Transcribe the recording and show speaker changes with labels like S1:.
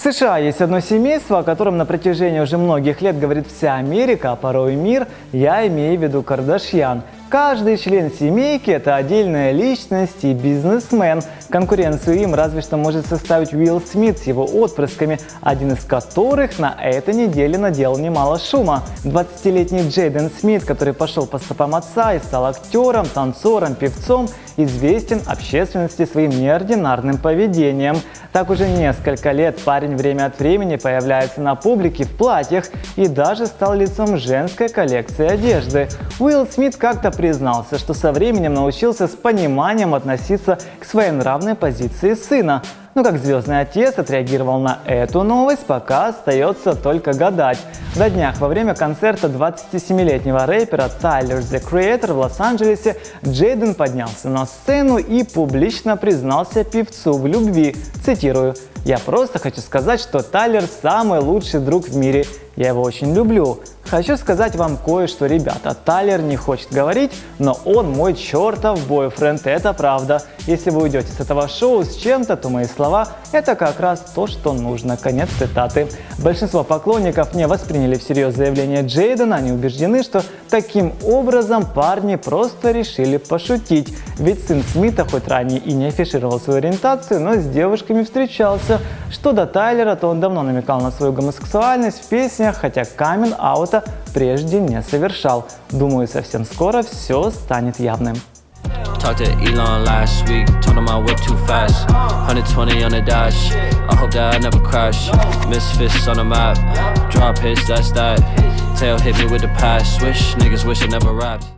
S1: В США есть одно семейство, о котором на протяжении уже многих лет говорит вся Америка, а порой и мир, я имею в виду Кардашьян. Каждый член семейки – это отдельная личность и бизнесмен. Конкуренцию им разве что может составить Уилл Смит с его отпрысками, один из которых на этой неделе наделал немало шума. 20-летний Джейден Смит, который пошел по стопам отца и стал актером, танцором, певцом, известен общественности своим неординарным поведением. Так уже несколько лет парень время от времени появляется на публике в платьях и даже стал лицом женской коллекции одежды. Уилл Смит как-то признался, что со временем научился с пониманием относиться к своенравной позиции сына. Но как звездный отец отреагировал на эту новость, пока остается только гадать. На днях во время концерта 27-летнего рэпера Tyler the Creator в Лос-Анджелесе Джейден поднялся на сцену и публично признался певцу в любви. Цитирую: «Я просто хочу сказать, что Тайлер самый лучший друг в мире. Я его очень люблю. Хочу сказать вам кое-что, ребята. Тайлер не хочет говорить, но он мой чертов бойфренд, это правда. Если вы уйдете с этого шоу с чем-то, то мои слова – это как раз то, что нужно». Конец цитаты. Большинство поклонников не восприняли всерьез заявление Джейдена. Они убеждены, что таким образом парни просто решили пошутить. Ведь сын Смита хоть ранее и не афишировал свою ориентацию, но с девушками встречался. Что до Тайлера, то он давно намекал на свою гомосексуальность в песнях, хотя камин-аута прежде не совершал. Думаю, совсем скоро все станет явным.
S2: Talked to Elon last week, told him I whip too fast. 120 on the dash, I hope that I never crash. Misfits on the map, drop hits, that's that. Tail hit me with the pass, swish, niggas wish I never rapped.